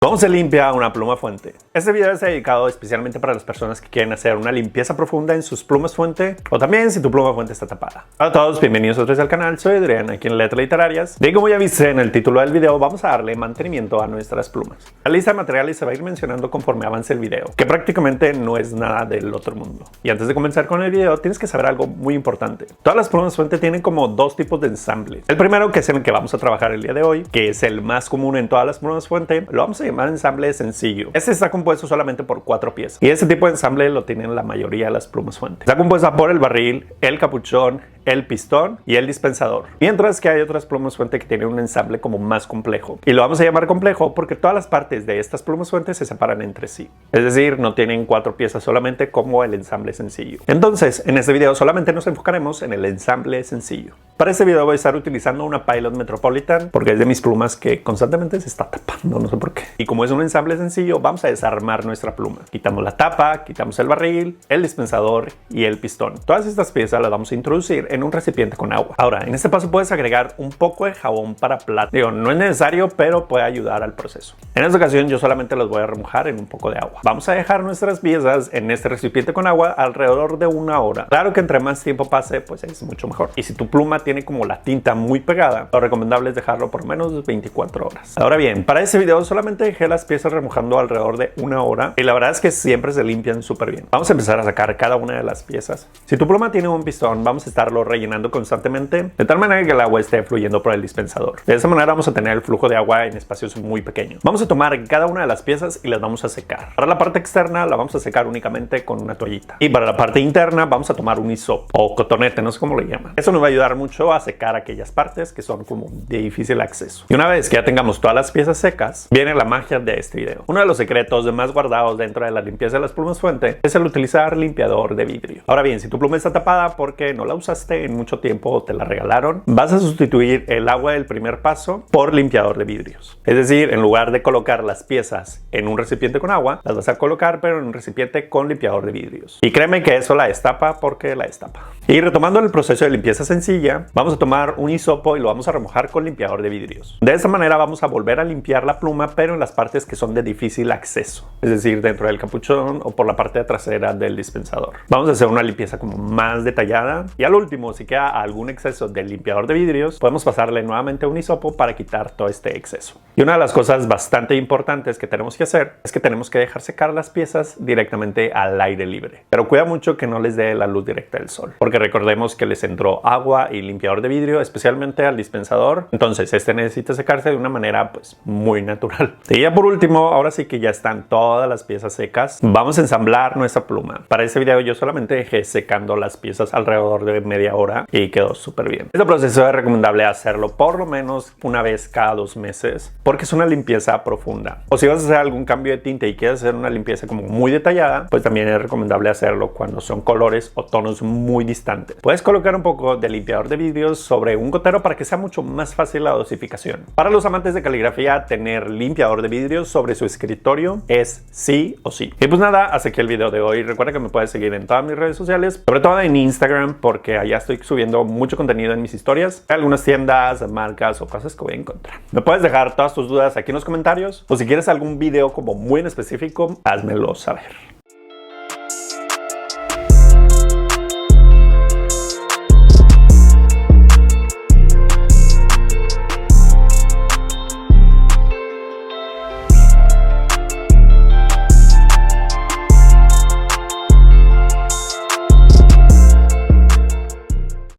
¿Cómo se limpia una pluma fuente? Este video está dedicado especialmente para las personas que quieren hacer una limpieza profunda en sus plumas fuente o también si tu pluma fuente está tapada. Hola a todos, bienvenidos otra vez al canal, soy Adrián, aquí en Letras Literarias. Y como ya viste en el título del video, vamos a darle mantenimiento a nuestras plumas. La lista de materiales se va a ir mencionando conforme avance el video, que prácticamente no es nada del otro mundo. Y antes de comenzar con el video, tienes que saber algo muy importante. Todas las plumas fuente tienen como dos tipos de ensambles. El primero, que es en el que vamos a trabajar el día de hoy, que es el más común en todas las plumas fuente, lo vamos a llamar ensamble sencillo. Este está compuesto solamente por 4 piezas y este tipo de ensamble lo tienen la mayoría de las plumas fuente. Está compuesta por el barril, el capuchón, el pistón y el dispensador. Mientras que hay otras plumas fuente que tienen un ensamble como más complejo. Y lo vamos a llamar complejo porque todas las partes de estas plumas fuente se separan entre sí. Es decir, no tienen 4 piezas solamente como el ensamble sencillo. Entonces, en este video solamente nos enfocaremos en el ensamble sencillo. Para este video voy a estar utilizando una Pilot Metropolitan porque es de mis plumas que constantemente se está tapando, no sé por qué. Y como es un ensamble sencillo, vamos a desarmar nuestra pluma. Quitamos la tapa, quitamos el barril, el dispensador y el pistón. Todas estas piezas las vamos a introducir en un recipiente con agua. Ahora, en este paso puedes agregar un poco de jabón para plato. Digo, no es necesario, pero puede ayudar al proceso. En esta ocasión yo solamente los voy a remojar en un poco de agua. Vamos a dejar nuestras piezas en este recipiente con agua alrededor de 1 hora. Claro que entre más tiempo pase, pues es mucho mejor. Y si tu pluma tiene como la tinta muy pegada, lo recomendable es dejarlo por menos 24 horas. Ahora bien, para este video solamente dejé las piezas remojando alrededor de 1 hora y la verdad es que siempre se limpian súper bien. Vamos a empezar a sacar cada una de las piezas. Si tu pluma tiene un pistón, vamos a estarlo rellenando constantemente de tal manera que el agua esté fluyendo por el dispensador. De esa manera vamos a tener el flujo de agua en espacios muy pequeños. Vamos a tomar cada una de las piezas y las vamos a secar. Para la parte externa la vamos a secar únicamente con una toallita. Y para la parte interna vamos a tomar un hisopo o cotonete, no sé cómo le llaman. Eso nos va a ayudar mucho a secar aquellas partes que son como de difícil acceso. Y una vez que ya tengamos todas las piezas secas, viene la magia de este video. Uno de los secretos más guardados dentro de la limpieza de las plumas fuente es el utilizar limpiador de vidrio. Ahora bien, si tu pluma está tapada porque no la usaste en mucho tiempo o te la regalaron, vas a sustituir el agua del primer paso por limpiador de vidrios. Es decir, en lugar de colocar las piezas en un recipiente con agua, las vas a colocar pero en un recipiente con limpiador de vidrios. Y créeme que eso la destapa porque la destapa. Y retomando el proceso de limpieza sencilla, vamos a tomar un hisopo y lo vamos a remojar con limpiador de vidrios. De esta manera vamos a volver a limpiar la pluma pero en las partes que son de difícil acceso, es decir, dentro del capuchón o por la parte trasera del dispensador. Vamos a hacer una limpieza como más detallada y al último, si queda algún exceso del limpiador de vidrios, podemos pasarle nuevamente un hisopo para quitar todo este exceso. Y una de las cosas bastante importantes que tenemos que hacer es que tenemos que dejar secar las piezas directamente al aire libre. Pero cuida mucho que no les dé la luz directa del sol, porque recordemos que les entró agua y limpiador de vidrio, especialmente al dispensador. Entonces este necesita secarse de una manera pues muy natural. Y ya por último, ahora sí que ya están todas las piezas secas, vamos a ensamblar nuestra pluma. Para este video yo solamente dejé secando las piezas alrededor de media hora y quedó súper bien. Este proceso es recomendable hacerlo por lo menos una vez cada 2 meses porque es una limpieza profunda. O si vas a hacer algún cambio de tinte y quieres hacer una limpieza como muy detallada, pues también es recomendable hacerlo cuando son colores o tonos muy distantes. Puedes colocar un poco de limpiador de vidrios sobre un gotero para que sea mucho más fácil la dosificación. Para los amantes de caligrafía, tener limpiador de vidrios sobre su escritorio es sí o sí. Y pues nada, hasta aquí el video de hoy. Recuerda que me puedes seguir en todas mis redes sociales, sobre todo en Instagram, porque allá estoy subiendo mucho contenido en mis historias, algunas tiendas, marcas o cosas que voy a encontrar. Me puedes dejar todas tus dudas aquí en los comentarios o si quieres algún video como muy en específico, házmelo saber.